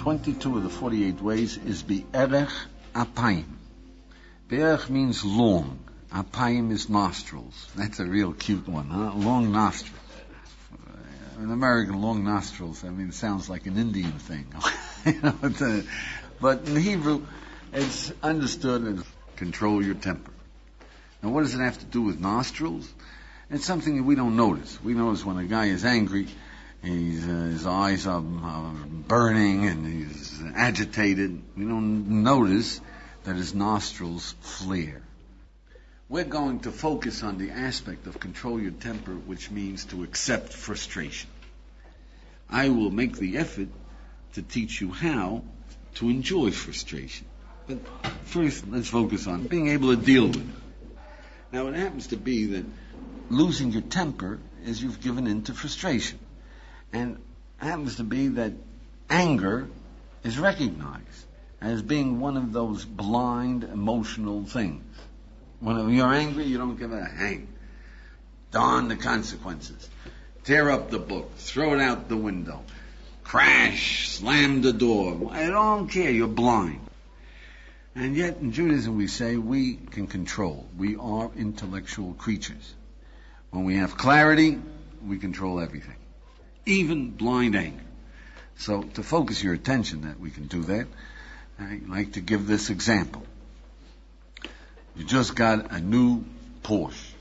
22 of the 48 ways is Be'erech Apayim. Be'erech means long. Apayim is nostrils. That's a real cute one, huh? Long nostrils. In American, long nostrils, it sounds like an Indian thing. But in Hebrew, it's understood as control your temper. Now, what does it have to do with nostrils? It's something that we don't notice. We notice when a guy is angry, his eyes are burning and he's agitated. We don't notice that his nostrils flare. We're going to focus on the aspect of control your temper, which means to accept frustration. I will make the effort to teach you how to enjoy frustration. But first, let's focus on being able to deal with it. Now, it happens to be that losing your temper is you've given in to frustration. And it happens to be that anger is recognized as being one of those blind emotional things. When you're angry, you don't give a hang. Darn the consequences. Tear up the book. Throw it out the window. Crash. Slam the door. I don't care. You're blind. And yet, in Judaism, we say we can control. We are intellectual creatures. When we have clarity, we control everything. Even blind anger. So, to focus your attention that we can do that, I'd like to give this example. You just got a new Porsche,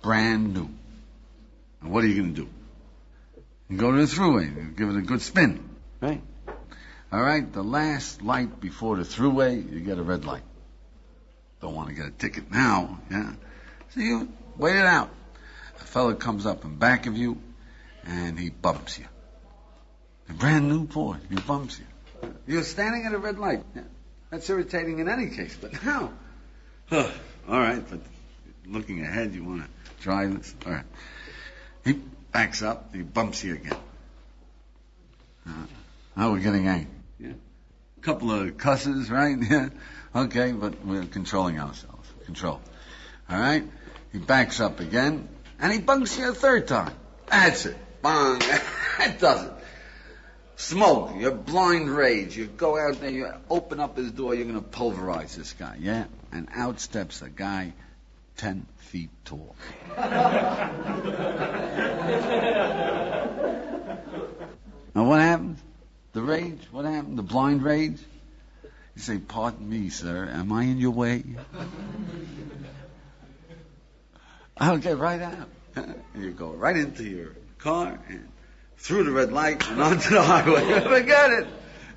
brand new. And what are you going to do? You go to the thruway, you give it a good spin, right? All right, the last light before the thruway, you get a red light. Don't want to get a ticket now, yeah? So you wait it out. A fella comes up in back of you, and he bumps you. A brand new Porsche, he bumps you. You're standing at a red light. Yeah. That's irritating in any case, but now... all right, but looking ahead, you want to drive this? All right. He backs up, he bumps you again. Now we're getting angry. Yeah. A couple of cusses, right? Yeah. Okay, but we're controlling ourselves. Control. All right? He backs up again, and he bumps you a third time. That's it. Bang. That does it. Smoke, you're blind rage. You go out there, you open up his door, you're going to pulverize this guy, yeah? And out steps a guy 10 feet tall. Now what happened? The rage? What happened? The blind rage? You say, pardon me, sir, am I in your way? I'll get right out. And you go right into your car and through the red light and onto the highway. Forget it.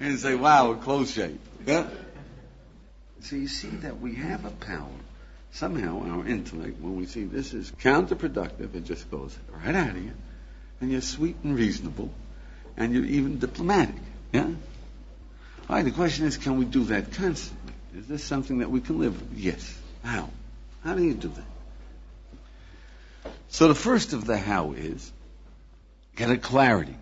And you say, wow, a close shave. Yeah? So you see that we have a power. Somehow our intellect, when we see this is counterproductive, it just goes right out of you. And you're sweet and reasonable. And you're even diplomatic. Yeah? All right, the question is, can we do that constantly? Is this something that we can live with? Yes. How? How do you do that? So the first of the how is, get a clarity.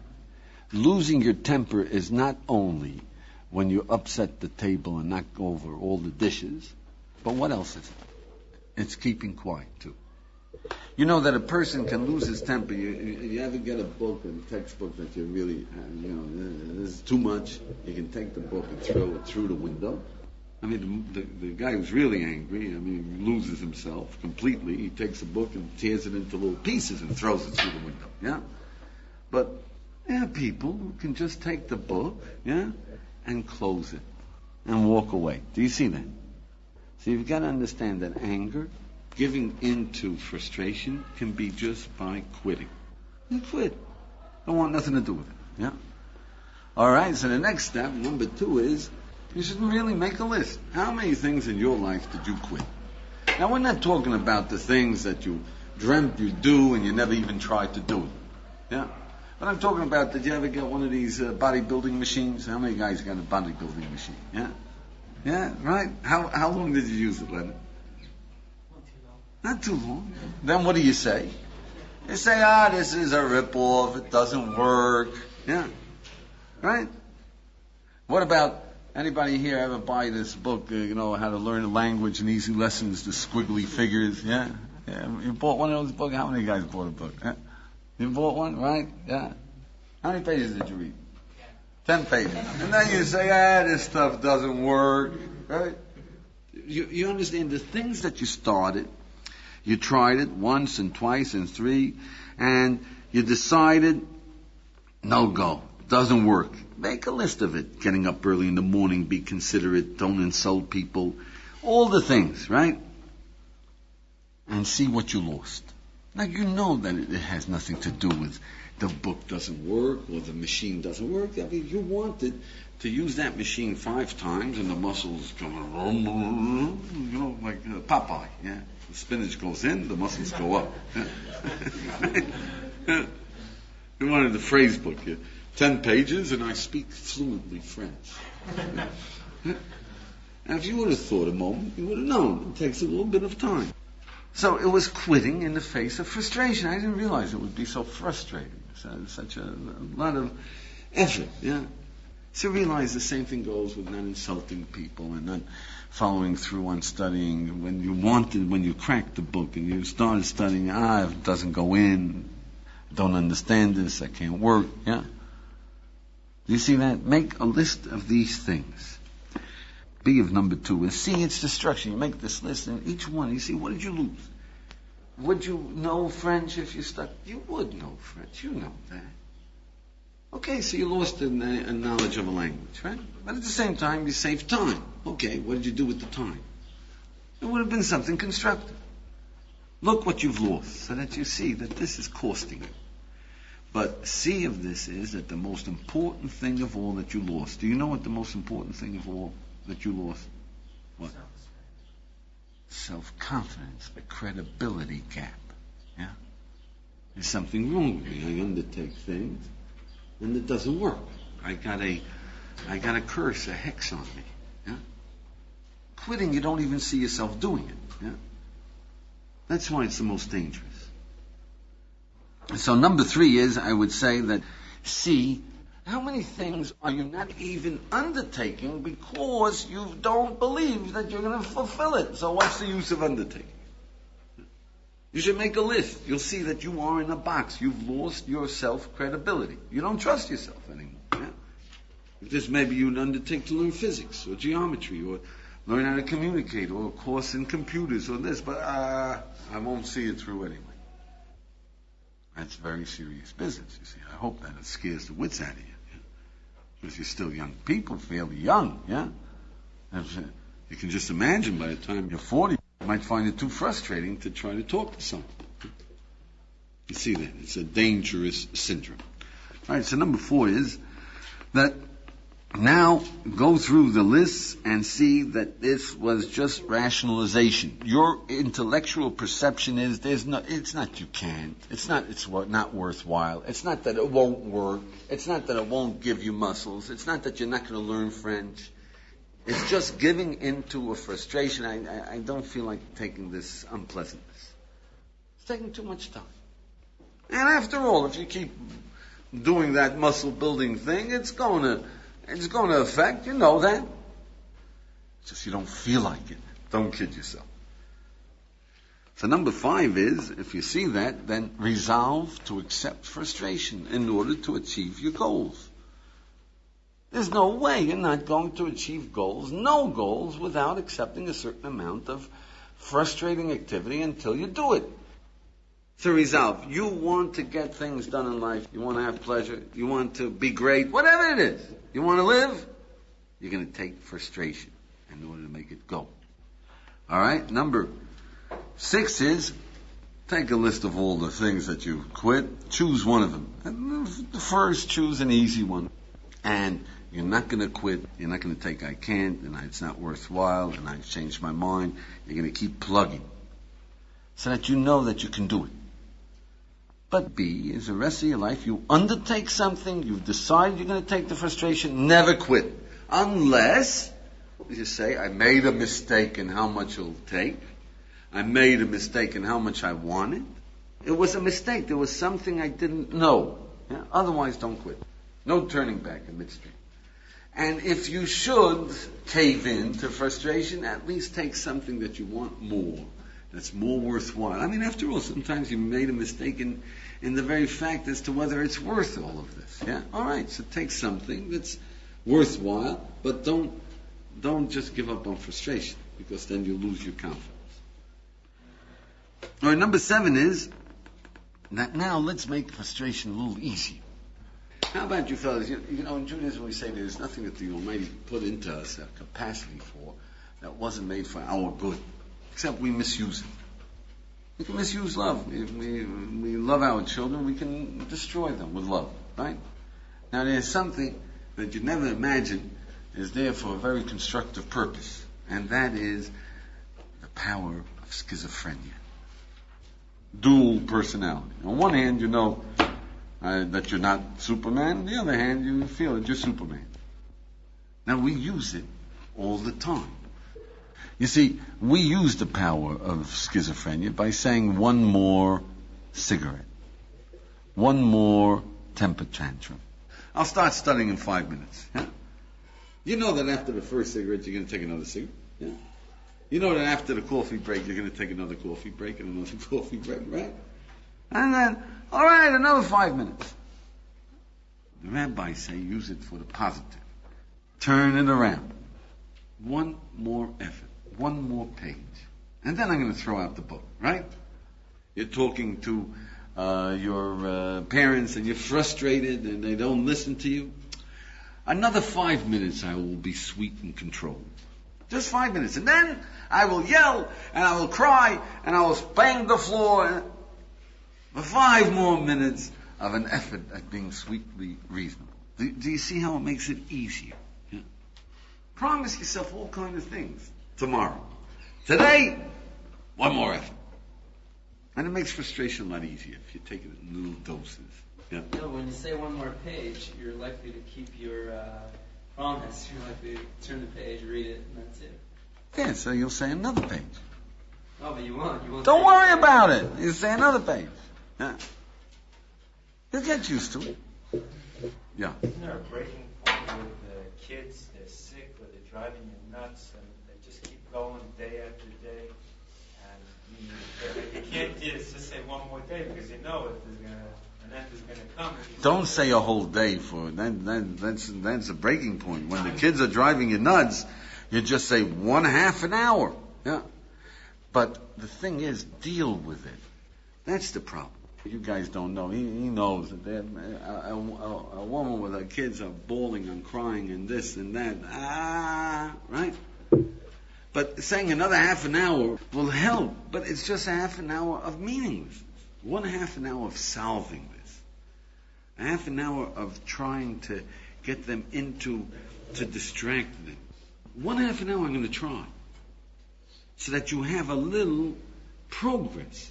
Losing your temper is not only when you upset the table and knock over all the dishes, but what else is it? It's keeping quiet too. You know that a person can lose his temper. You ever get a book, a textbook that you really, this is too much. You can take the book and throw it through the window. I mean, the guy who's really angry, he loses himself completely. He takes the book and tears it into little pieces and throws it through the window. Yeah? But there are people who can just take the book, yeah, and close it and walk away. Do you see that? So you've got to understand that anger, giving into frustration, can be just by quitting. You quit. Don't want nothing to do with it. Yeah? All right, so the next step, number 2, is you should really make a list. How many things in your life did you quit? Now, we're not talking about the things that you dreamt you'd do and you never even tried to do it. Yeah? But I'm talking about, did you ever get one of these bodybuilding machines? How many guys got a bodybuilding machine? Yeah? Yeah, right? How long did you use it, Leonard? Not too long. Then what do you say? You say, this is a rip-off, it doesn't work. Yeah. Right? What about, anybody here ever buy this book, how to learn a language and easy lessons, the squiggly figures? Yeah? Yeah. You bought one of those books? How many guys bought a book? Yeah? You bought one, right? Yeah. How many pages did you read? 10 pages. And then you say, this stuff doesn't work. Right? You understand the things that you started, you tried it once and twice and three, and you decided, no go, doesn't work. Make a list of it. Getting up early in the morning, be considerate, don't insult people, all the things, right? And see what you lost. Now you know that it has nothing to do with the book doesn't work or the machine doesn't work. I mean, you wanted to use that machine 5 times and the muscles come, like Popeye, yeah? The spinach goes in, the muscles go up. You wanted the phrase book, 10 pages and I speak fluently French. Now if you would have thought a moment, you would have known. It takes a little bit of time. So it was quitting in the face of frustration. I didn't realize it would be so frustrating. Such a lot of effort, yeah. So realize the same thing goes with not insulting people and not following through on studying. When you cracked the book and you started studying, it doesn't go in, don't understand this, I can't work, yeah. Do you see that? Make a list of these things. B of number 2 is C, it's destruction. You make this list and each one, you see, what did you lose? Would you know French if you stuck? You would know French. You know that. Okay, so you lost a knowledge of a language, right? But at the same time, you saved time. Okay, what did you do with the time? It would have been something constructive. Look what you've lost so that you see that this is costing you. But C of this is that the most important thing of all that you lost. Do you know what the most important thing of all that you lost? What? Self-confidence, the credibility gap. Yeah? There's something wrong with me. I undertake things and it doesn't work. I got a curse, a hex on me. Yeah? Quitting, you don't even see yourself doing it. Yeah? That's why it's the most dangerous. So number 3 is, I would say that C, how many things are you not even undertaking because you don't believe that you're going to fulfill it? So what's the use of undertaking? You should make a list. You'll see that you are in a box. You've lost your self-credibility. You don't trust yourself anymore. Yeah? Just maybe you'd undertake to learn physics or geometry or learn how to communicate or a course in computers or this, but I won't see it through anyway. That's very serious business, you see. I hope that it scares the wits out of you. Because you're still young people, fairly young, yeah? You can just imagine by the time you're 40, you might find it too frustrating to try to talk to someone. You see that? It's a dangerous syndrome. All right, so number 4 is that now go through the lists and see that this was just rationalization. Your intellectual perception is it's not you can't. It's not worthwhile. It's not that it won't work. It's not that it won't give you muscles. It's not that you're not going to learn French. It's just giving into a frustration. I don't feel like taking this unpleasantness. It's taking too much time. And after all, if you keep doing that muscle building thing, it's going to affect, you know that. It's just you don't feel like it. Don't kid yourself. So number 5 is, if you see that, then resolve to accept frustration in order to achieve your goals. There's no way you're not going to achieve goals, no goals, without accepting a certain amount of frustrating activity until you do it. So resolve. You want to get things done in life. You want to have pleasure. You want to be great. Whatever it is. You want to live. You're going to take frustration in order to make it go. All right. Number 6 is take a list of all the things that you quit. Choose one of them. And first, choose an easy one. And you're not going to quit. You're not going to take I can't and it's not worthwhile and I've changed my mind. You're going to keep plugging so that you know that you can do it. But B is the rest of your life. You undertake something. You've decided you're going to take the frustration. Never quit. Unless you say, I made a mistake in how much it'll take. I made a mistake in how much I wanted. It was a mistake. There was something I didn't know. Yeah? Otherwise, don't quit. No turning back in midstream. And if you should cave in to frustration, at least take something that you want more that's more worthwhile. I mean, after all, sometimes you made a mistake in the very fact as to whether it's worth all of this. Yeah? All right, so take something that's worthwhile, but don't just give up on frustration, because then you lose your confidence. All right, number 7 is that now let's make frustration a little easier. How about you fellas? You know, in Judaism we say there's nothing that the Almighty put into us a capacity for that wasn't made for our good, except we misuse it. We can misuse love. If we love our children, we can destroy them with love, right? Now there's something that you never imagine is there for a very constructive purpose, and that is the power of schizophrenia. Dual personality. On one hand, you know that you're not Superman. On the other hand, you feel that you're Superman. Now, we use it all the time. You see, we use the power of schizophrenia by saying one more cigarette, one more temper tantrum. I'll start studying in 5 minutes. Yeah? You know that after the first cigarette, you're going to take another cigarette. Yeah? You know that after the coffee break, you're going to take another coffee break and another coffee break, right? And then, all right, another 5 minutes. The rabbis say use it for the positive. Turn it around. One more effort. One more page. And then I'm going to throw out the book, right? You're talking to your parents and you're frustrated and they don't listen to you. Another 5 minutes I will be sweet and controlled. Just 5 minutes. And then I will yell and I will cry and I will bang the floor. For 5 more minutes of an effort at being sweetly reasonable. Do you see how it makes it easier? Yeah. Promise yourself all kinds of things tomorrow. Today, one more effort. And it makes frustration a lot easier if you take it in little doses. Yeah. You know, when you say one more page, you're likely to keep your promise. You're likely to turn the page, read it, and that's it. Yeah, so you'll say another page. Oh, but you won't. Don't worry about it. You say another page. Yeah. You'll get used to it. Yeah. Isn't there a breaking point with the kids? They're sick or they're driving you nuts and they just keep going day after day. And you can't just say one more day because you know an end is going to come. Don't say a whole day for it. That's a breaking point. When the kids are driving you nuts, you just say 1/2 an hour. Yeah. But the thing is, deal with it. That's the problem. You guys don't know. He knows that a woman with her kids are bawling and crying and this and that. Right? But saying another 1/2 an hour will help. But it's just a 1/2 an hour of meaninglessness. 1/2 an hour of solving this. 1/2 an hour of trying to get them to distract them. 1/2 an hour I'm going to try. So that you have a little progress.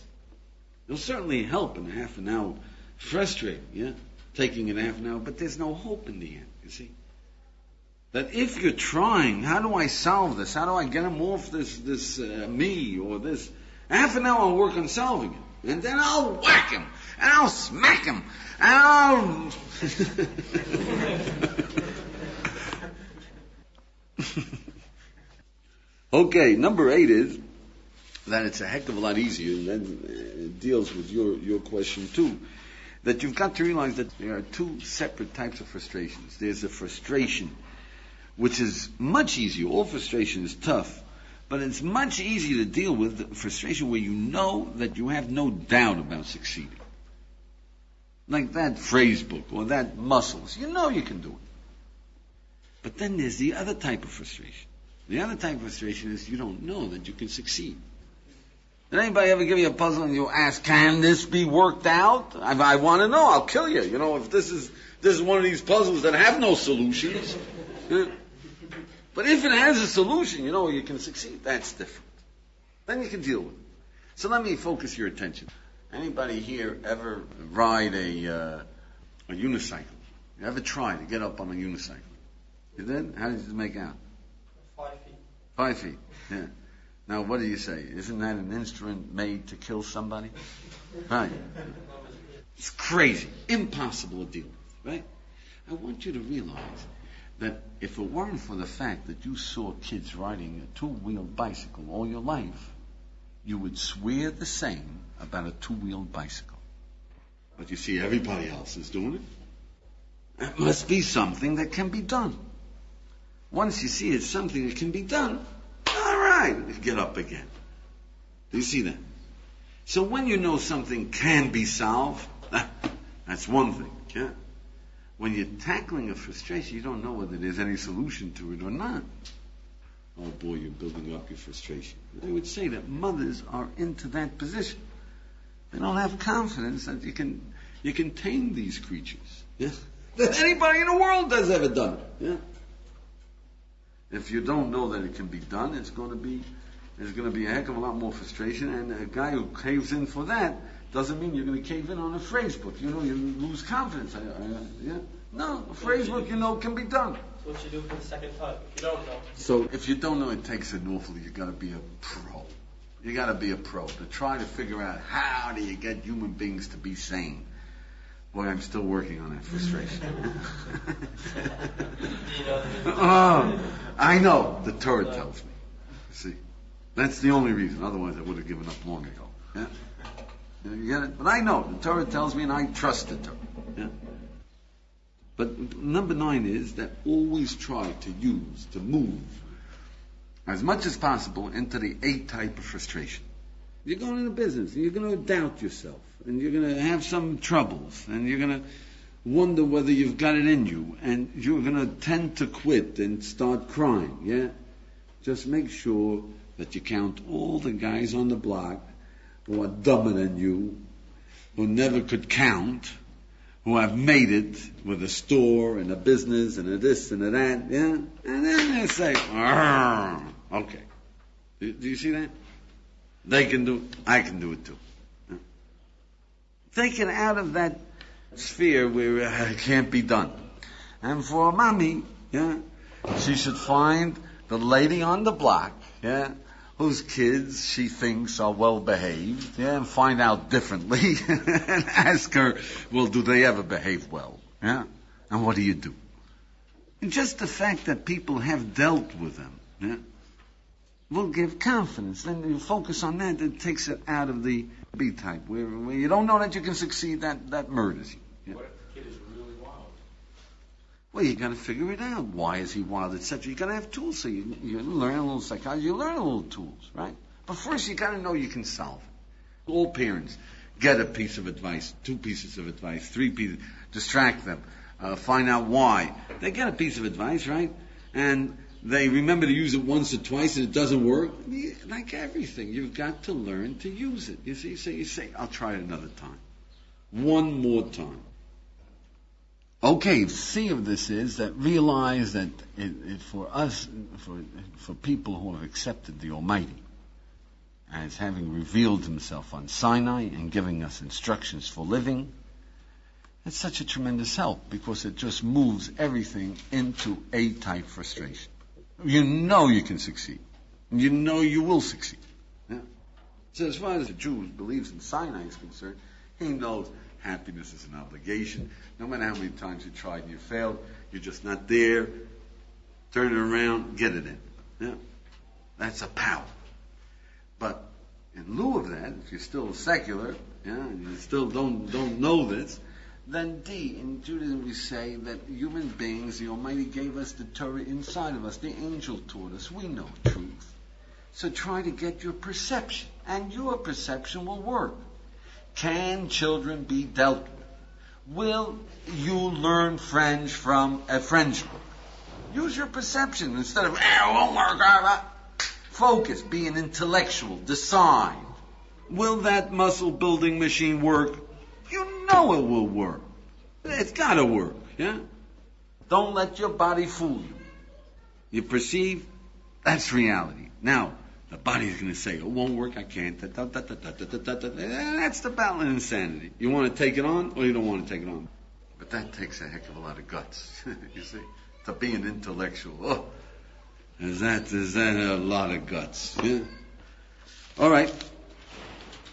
It'll certainly help in a 1/2 an hour. Frustrating, yeah? Taking it 1/2 an hour, but there's no hope in the end, you see? That if you're trying, how do I solve this? How do I get him off this me or this? 1/2 an hour I'll work on solving it. And then I'll whack him. And I'll smack him. And I'll... Okay, number 8 is that it's a heck of a lot easier, and then it deals with your question too, that you've got to realize that there are 2 separate types of frustrations. There's a frustration which is much easier. All frustration is tough, but it's much easier to deal with the frustration where you know that you have no doubt about succeeding. Like that phrase book or that muscles. You know you can do it. But then there's the other type of frustration. The other type of frustration is you don't know that you can succeed. Did anybody ever give you a puzzle and you ask, can this be worked out? I want to know. I'll kill you. You know, if this is one of these puzzles that have no solutions. But if it has a solution, you know, you can succeed. That's different. Then you can deal with it. So let me focus your attention. Anybody here ever ride a unicycle? You ever try to get up on a unicycle? You did? How did you make out? 5 feet. 5 feet, yeah. Now, what do you say? Isn't that an instrument made to kill somebody? Right. It's crazy. Impossible to deal with, right? I want you to realize that if it weren't for the fact that you saw kids riding a 2-wheeled bicycle all your life, you would swear the same about a two-wheeled bicycle. But you see, everybody else is doing it. It must be something that can be done. Once you see it's something that can be done, all right, get up again. Do you see that? So when you know something can be solved, that's one thing. Yeah? When you're tackling a frustration, you don't know whether there's any solution to it or not. Oh boy, you're building up your frustration. I would say that mothers are into that position. They don't have confidence that you can tame these creatures. Yeah? That anybody in the world has ever done it. Yeah? If you don't know that it can be done, there's going to be a heck of a lot more frustration. And a guy who caves in for that doesn't mean you're going to cave in on a phrase book. You lose confidence. Yeah? No, a phrase book can be done. So what you do for the second time if you don't know? So if you don't know, it takes an awful. You got to be a pro. You got to be a pro to try to figure out how do you get human beings to be sane. Boy, I'm still working on that frustration. I know. The Torah tells me. See, that's the only reason. Otherwise, I would have given up long ago. Yeah? You get it? But I know. The Torah tells me, and I trust the Torah. Yeah? But number 9 is that always try to move as much as possible into the A type of frustration. You're going into business, and you're going to doubt yourself, and you're going to have some troubles, and you're going to wonder whether you've got it in you, and you're going to tend to quit and start crying, yeah? Just make sure that you count all the guys on the block who are dumber than you, who never could count, who have made it with a store and a business and a this and a that, yeah? And then they say, okay. Do you see that? They can do it, I can do it too. Yeah? Take it out of that sphere where it can't be done. And for a mommy, yeah, she should find the lady on the block, yeah, whose kids she thinks are well behaved, yeah, and find out differently and ask her, well, do they ever behave well? Yeah? And what do you do? And just the fact that people have dealt with them, yeah, will give confidence. Then you focus on that, it takes it out of the B type, where you don't know that you can succeed, that murders you. Yeah? What if the kid is really wild? Well, you got to figure it out. Why is he wild, etc. You got to have tools. So you learn a little psychology, you learn a little tools, right? But first, you got to know you can solve it. All parents get a piece of advice, 2 pieces of advice, 3 pieces, distract them, find out why. They get a piece of advice, right? And they remember to use it once or twice and it doesn't work. Like everything, you've got to learn to use it. You see, so you say, I'll try it another time. One more time. Okay, C of this is that realize that for us, for people who have accepted the Almighty as having revealed Himself on Sinai and giving us instructions for living, it's such a tremendous help because it just moves everything into A-type frustration. You know you can succeed. You know you will succeed. Yeah? So as far as a Jew who believes in Sinai is concerned, he knows happiness is an obligation. No matter how many times you tried and you failed, you're just not there. Turn it around, get it in. Yeah? That's a power. But in lieu of that, if you're still secular, yeah, and you still don't know this, then D, in Judaism we say that human beings, the Almighty gave us the Torah inside of us. The angel taught us. We know truth. So try to get your perception, and your perception will work. Can children be dealt with? Will you learn French from a French book? Use your perception instead of, it won't work. Focus, be an intellectual, decide. Will that muscle building machine work? You know it will work. It's got to work, yeah? Don't let your body fool you. You perceive, that's reality. Now, the body's going to say, it won't work, I can't. That's the battle of insanity. You want to take it on, or you don't want to take it on? But that takes a heck of a lot of guts, you see? To be an intellectual, is that a lot of guts, yeah? All right.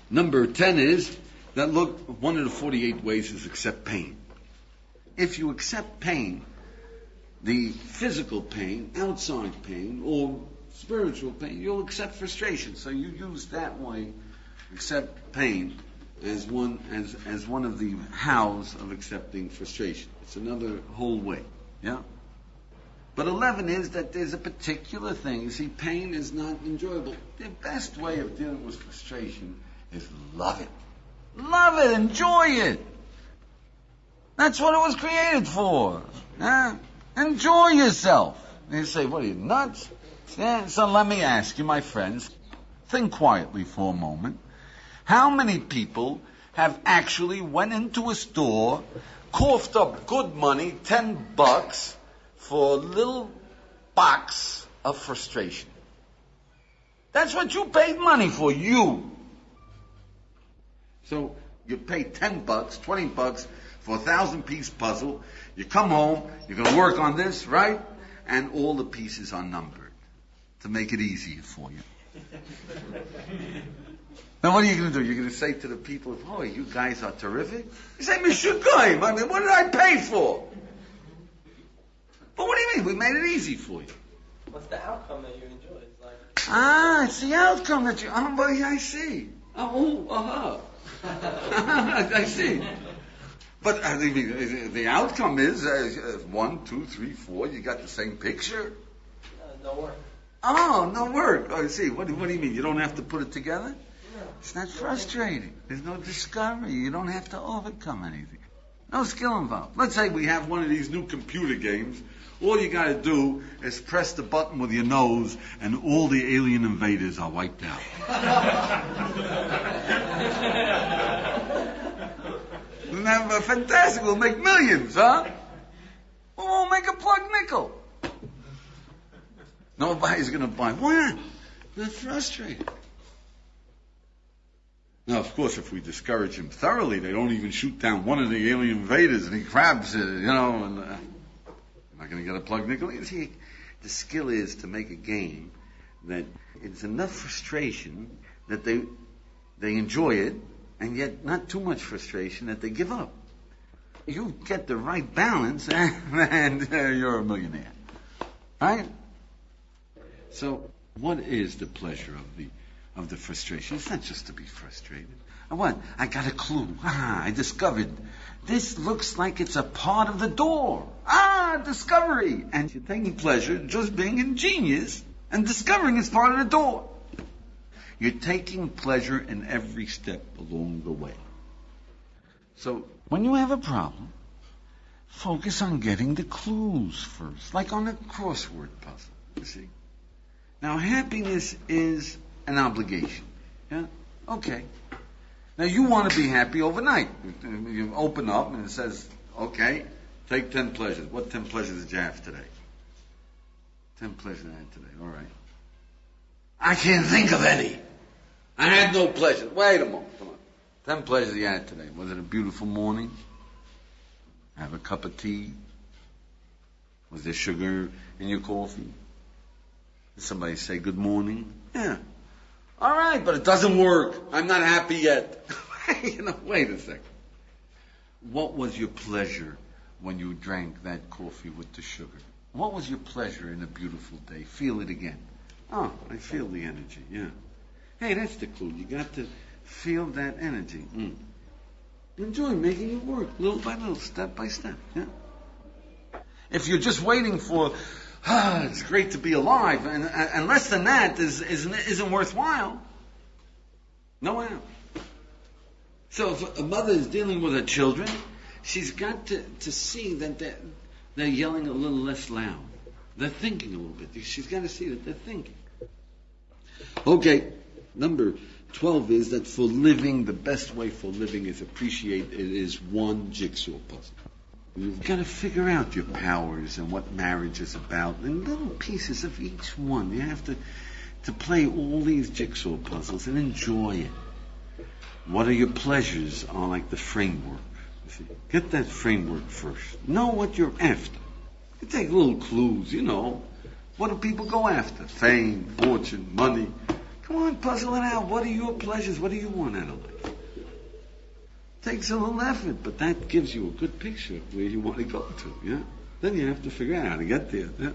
Number 10 is that, look, one of the 48 ways is accept pain. If you accept pain, the physical pain, outside pain, or spiritual pain. You'll accept frustration. So you use that way, accept pain, as one of the hows of accepting frustration. It's another whole way. Yeah? But 11 is that there's a particular thing. You see, pain is not enjoyable. The best way of dealing with frustration is love it. Love it. Enjoy it. That's what it was created for. Yeah? Enjoy yourself. And you say, what are you, nuts? Yeah? So let me ask you, my friends, think quietly for a moment. How many people have actually went into a store, coughed up good money, $10, for a little box of frustration? That's what you paid money for, you. So you pay $10, $20 for a 1,000-piece puzzle. You come home, you're going to work on this, right? And all the pieces are numbered to make it easier for you. Now what are you going to do? You're going to say to the people, oh, you guys are terrific? You say, Mishukaim, I mean, what did I pay for? But what do you mean? We made it easy for you. What's the outcome that you enjoy? It's like... It's the outcome that you... I see. I see. But the outcome is 1, 2, 3, 4. You got the same picture. No work. Oh, no work. Oh, I see. What do you mean? You don't have to put it together? No. It's not frustrating. There's no discovery. You don't have to overcome anything. No skill involved. Let's say we have one of these new computer games. All you got to do is press the button with your nose, and all the alien invaders are wiped out. Isn't that fantastic? We'll make millions, huh? We'll make a plug nickel. Nobody's going to buy. Why not? They're frustrated. Now, of course, if we discourage him thoroughly, they don't even shoot down one of the alien invaders, and he grabs it, and I'm not going to get a plug nickel. You see, the skill is to make a game that it's enough frustration that they enjoy it, and yet not too much frustration that they give up. You get the right balance, and you're a millionaire. Right? So, what is the pleasure of the frustration? It's not just to be frustrated. I got a clue. I discovered. This looks like it's a part of the door. Discovery. And you're taking pleasure just being ingenious and discovering it's part of the door. You're taking pleasure in every step along the way. So, when you have a problem, focus on getting the clues first, like on a crossword puzzle, you see. Now, happiness is an obligation. Yeah? Okay. Now, you want to be happy overnight. You open up and it says, okay, take 10 pleasures. What 10 pleasures did you have today? 10 pleasures I had today. All right. I can't think of any. I had no pleasure. Wait a moment. Come on. 10 pleasures you had today. Was it a beautiful morning? Have a cup of tea? Was there sugar in your coffee? Did somebody say good morning? Yeah. All right, but it doesn't work. I'm not happy yet. Wait a second. What was your pleasure when you drank that coffee with the sugar? What was your pleasure in a beautiful day? Feel it again. Oh, I feel the energy, yeah. Hey, that's the clue. You got to feel that energy. Enjoy making it work, little by little, step by step, yeah. If you're just waiting for, it's great to be alive, and less than that isn't worthwhile. No how. So if a mother is dealing with her children, she's got to see that they're yelling a little less loud. They're thinking a little bit. She's got to see that they're thinking. Okay, number 12 is that for living, the best way for living is appreciate it is one jigsaw puzzle. You've got to figure out your powers and what marriage is about, and little pieces of each one. You have to play all these jigsaw puzzles and enjoy it. What are your pleasures are like the framework. You see, get that framework first. Know what you're after. You take little clues, What do people go after? Fame, fortune, money. Come on, puzzle it out. What are your pleasures? What do you want out of life? Takes a little effort, but that gives you a good picture of where you want to go to, yeah? Then you have to figure out how to get there, yeah?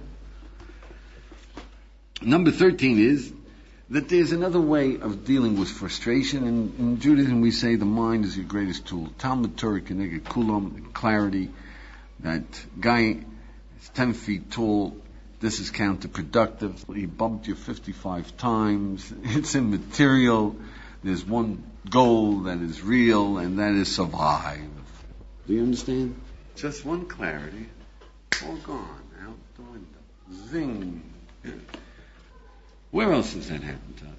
Number 13 is that there's another way of dealing with frustration. In Judaism we say the mind is your greatest tool. Talmud Torah Keneged Kulam, clarity. That guy is 10 feet tall. This is counterproductive. He bumped you 55 times. It's immaterial. There's one goal that is real, and that is survive. Do you understand? Just one clarity. All gone. Out the window. Zing. Yeah. Where else does that happen to us?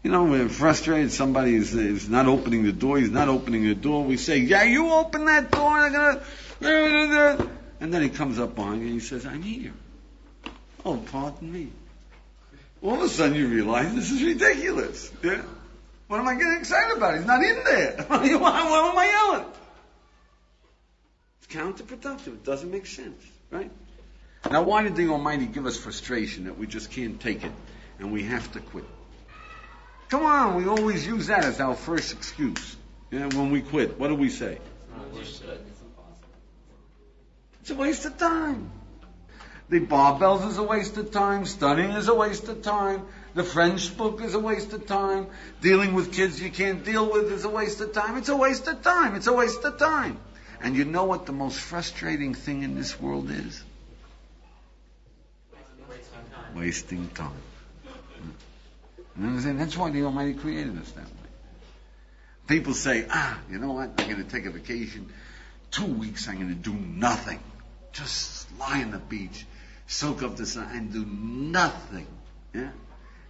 You know, we're frustrated. Somebody is not opening the door. He's not opening the door. We say, yeah, you open that door. I'm gonna... And then he comes up behind you and he says, I'm here. Oh, pardon me. All of a sudden you realize this is ridiculous. Yeah? What am I getting excited about? He's not in there. What am I yelling? It's counterproductive. It doesn't make sense, right? Now, why did the Almighty give us frustration that we just can't take it and we have to quit? Come on, we always use that as our first excuse. Yeah, when we quit, what do we say? It's impossible. It's a waste of time. The barbells is a waste of time. Studying is a waste of time. The French book is a waste of time. Dealing with kids you can't deal with is a waste of time. It's a waste of time. It's a waste of time. And you know what the most frustrating thing in this world is? Wasting time. You understand? That's why the Almighty created us that way. People say, you know what? I'm going to take a vacation. 2 weeks I'm going to do nothing. Just lie on the beach, soak up the sun, and do nothing. Yeah?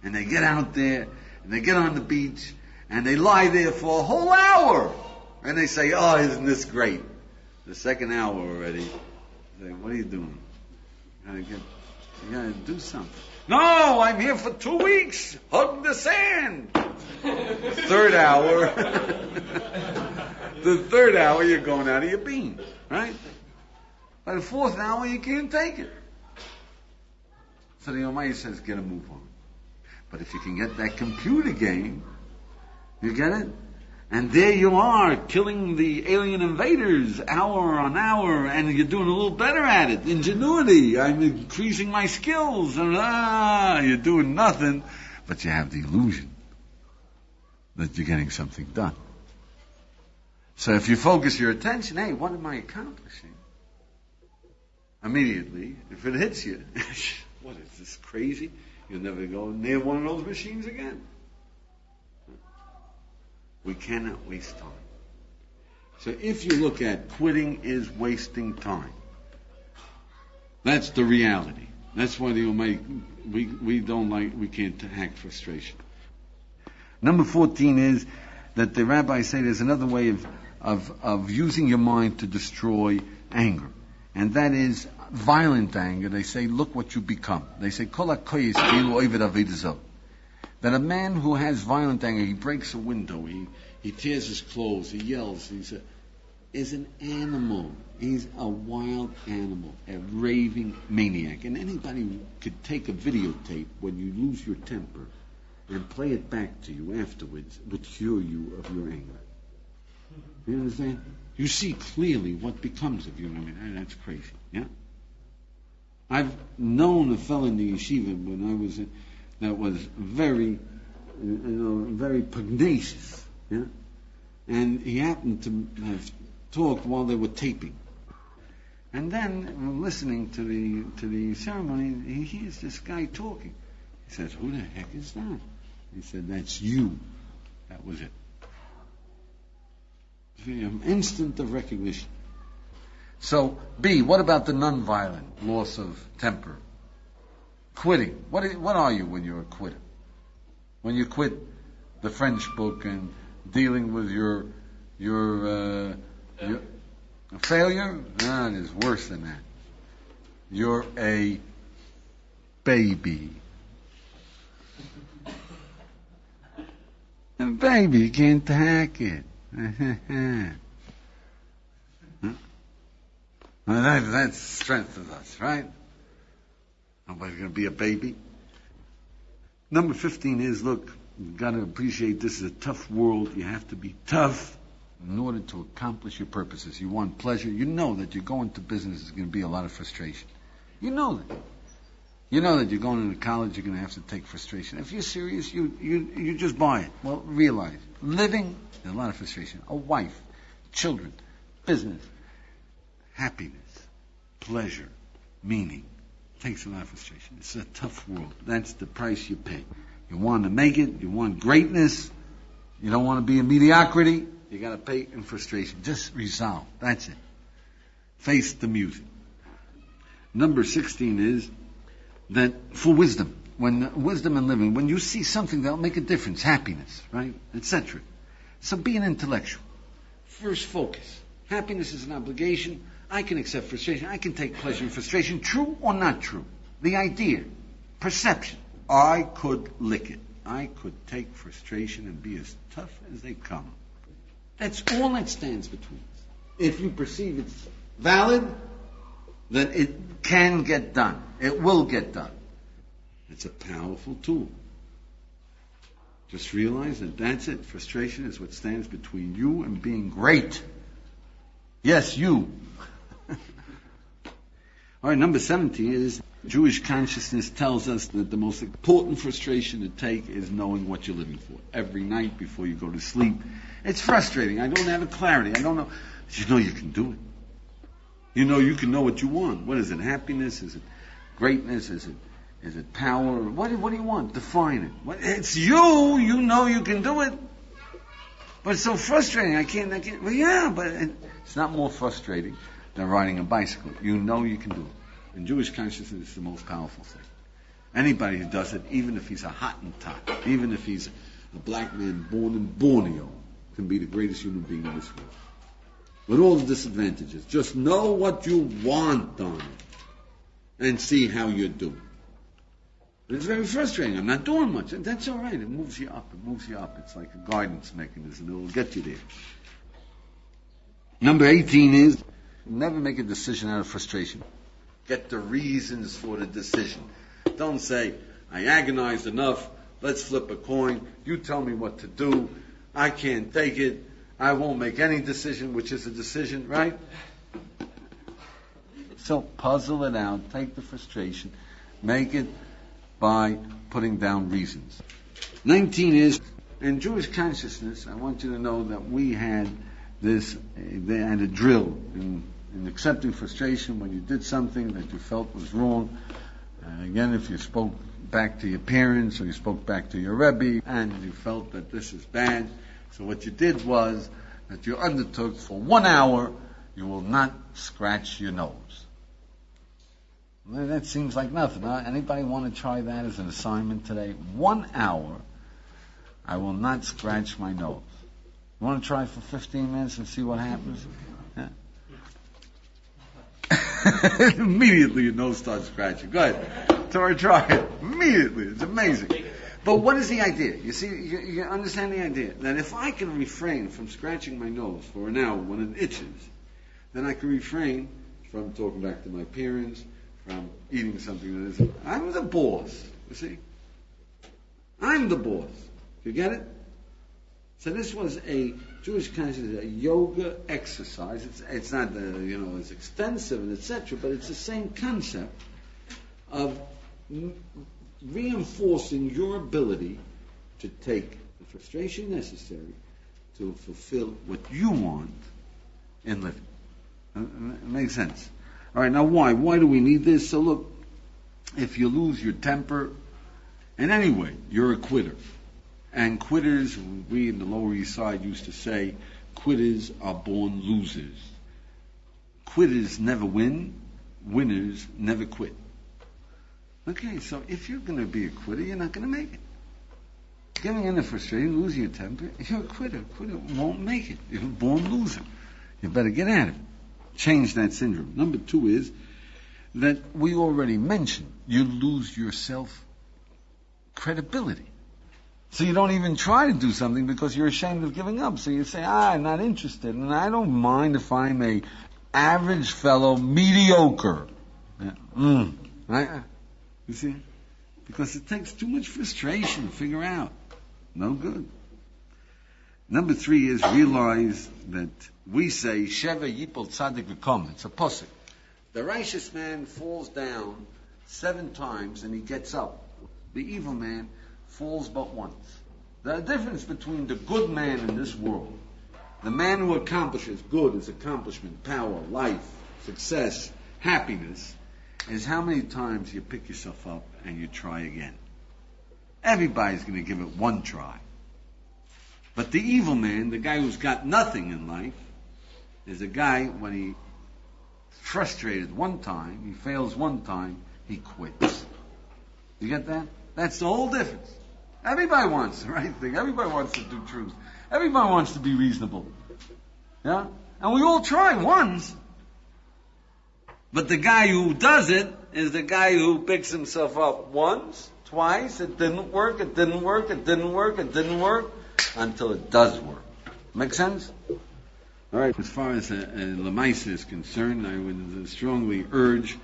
And they get out there, and they get on the beach, and they lie there for a whole hour. And they say, oh, isn't this great? The second hour already. They say, what are you doing? You gotta do something. No, I'm here for 2 weeks. Hug the sand. Third hour. The third hour, you're going out of your bean, right? By the fourth hour, you can't take it. So the Almighty says, get a move on. But if you can get that computer game, you get it? And there you are, killing the alien invaders hour on hour, and you're doing a little better at it. Ingenuity, I'm increasing my skills, and you're doing nothing, but you have the illusion that you're getting something done. So if you focus your attention, hey, what am I accomplishing? Immediately, if it hits you, what is this, crazy? You'll never go near one of those machines again. We cannot waste time. So if you look at quitting is wasting time, that's the reality. That's why the Almighty, we can't hack frustration. Number 14 is that the rabbis say there's another way of using your mind to destroy anger. And that is violent anger. They say, look what you become. They say, Kol hakoyes kilu oved avodah zarah. That a man who has violent anger, he breaks a window, he tears his clothes, he yells, is an animal. He's a wild animal, a raving maniac. And anybody could take a videotape when you lose your temper and play it back to you afterwards would cure you of your anger. You understand? You see clearly what becomes of you. I mean, that's crazy. Yeah. I've known a fellow in the yeshiva when I was that was very, very pugnacious. Yeah. And he happened to have talked while they were taping. And then, listening to the ceremony, he hears this guy talking. He says, "Who the heck is that?" He said, "That's you." That was it. An instant of recognition. So, B, what about the non-violent loss of temper? Quitting. What are you when you're a quitter? When you quit the French book and dealing with your failure? No, it is worse than that. You're a baby. A baby, you can't hack it. Well, that strengthens us, right? Nobody's going to be a baby. Number 15 is, look, you've got to appreciate this is a tough world. You have to be tough in order to accomplish your purposes. You want pleasure. You know that you're going to business is going to be a lot of frustration. You know that. You know that you're going into college, you're going to have to take frustration. If you're serious, you just buy it. Well, realize, living, there's a lot of frustration. A wife, children, business, happiness, pleasure, meaning, takes a lot of frustration. It's a tough world. That's the price you pay. You want to make it, you want greatness, you don't want to be in mediocrity, you got to pay in frustration. Just resolve. That's it. Face the music. Number 16 is that for wisdom, when wisdom and living, when you see something that'll make a difference, happiness, right, etc. So be an intellectual. First focus. Happiness is an obligation. I can accept frustration. I can take pleasure in frustration. True or not true? The idea, perception. I could lick it. I could take frustration and be as tough as they come. That's all that stands between us. If you perceive it's valid, then it can get done. It will get done. It's a powerful tool. Just realize that that's it. Frustration is what stands between you and being great. Yes, you. All right, number 17 is Jewish consciousness tells us that the most important frustration to take is knowing what you're living for. Every night before you go to sleep, it's frustrating. I don't have a clarity. I don't know. But you know you can do it. You know you can know what you want. What is it? Happiness? Is it greatness? Is it power? What do you want? Define it. It's you. You know you can do it. But it's so frustrating. I can't. Well, yeah, but it's not more frustrating than riding a bicycle. You know you can do it. And Jewish consciousness is the most powerful thing. Anybody who does it, even if he's a Hottentot, even if he's a black man born in Borneo, can be the greatest human being in this world. With all the disadvantages. Just know what you want on it. And see how you're doing. It's very frustrating. I'm not doing much. And that's all right. It moves you up. It moves you up. It's like a guidance mechanism. It will get you there. Number 18 is never make a decision out of frustration. Get the reasons for the decision. Don't say, I agonized enough. Let's flip a coin. You tell me what to do. I can't take it. I won't make any decision, which is a decision, right? So puzzle it out. Take the frustration. Make it by putting down reasons. 19 is, in Jewish consciousness, I want you to know that we had this, they had a drill in accepting frustration when you did something that you felt was wrong. Again, if you spoke back to your parents or you spoke back to your Rabbi and you felt that this is bad, so what you did was that you undertook for 1 hour, you will not scratch your nose. That seems like nothing. Huh? Anybody want to try that as an assignment today? 1 hour, I will not scratch my nose. You want to try for 15 minutes and see what happens? Yeah. Immediately your nose starts scratching. Go ahead. Try it. Immediately. It's amazing. But what is the idea? You see, you understand the idea? That if I can refrain from scratching my nose for an hour when it itches, then I can refrain from talking back to my parents, from eating something that is... I'm the boss, you see? I'm the boss. You get it? So this was a Jewish consciousness, a yoga exercise. It's not, as extensive and etc., but it's the same concept of reinforcing your ability to take the frustration necessary to fulfill what you want in living. It makes sense. All right, now why? Why do we need this? So look, if you lose your temper, in any way, you're a quitter. And quitters, we in the Lower East Side used to say, quitters are born losers. Quitters never win, winners never quit. Okay, so if you're going to be a quitter, you're not going to make it. Giving in the frustration, losing your temper, you're a quitter. Quitter won't make it. You're a born loser. You better get at it. Change that syndrome. Number 2 is that we already mentioned, you lose your self-credibility. So you don't even try to do something because you're ashamed of giving up. So you say, I'm not interested, and I don't mind if I'm a average fellow, mediocre. Right? You see? Because it takes too much frustration to figure out. No good. Number 3 is realize that we say, Sheva Yipol Tzadik V'kom. It's a posuk. The righteous man falls down 7 times and he gets up. The evil man falls but once. The difference between the good man in this world, the man who accomplishes good, his accomplishment, power, life, success, happiness, is how many times you pick yourself up and you try again. Everybody's going to give it one try. But the evil man, the guy who's got nothing in life, is a guy, when he's frustrated one time, he fails one time, he quits. You get that? That's the whole difference. Everybody wants the right thing. Everybody wants to do truth. Everybody wants to be reasonable. Yeah? And we all try once. But the guy who does it is the guy who picks himself up once, twice, it didn't work, it didn't work, it didn't work, it didn't work, until it does work. Make sense? All right. As far as Lamaisa is concerned, I would strongly urge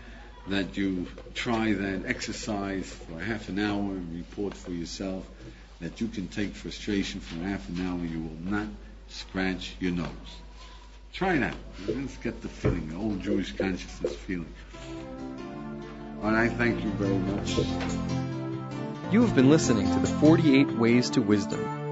that you try that exercise for half an hour and report for yourself that you can take frustration for half an hour. You will not scratch your nose. Try that. Let's get the feeling, the old Jewish consciousness feeling. All right, thank you very much. You have been listening to the 48 Ways to Wisdom.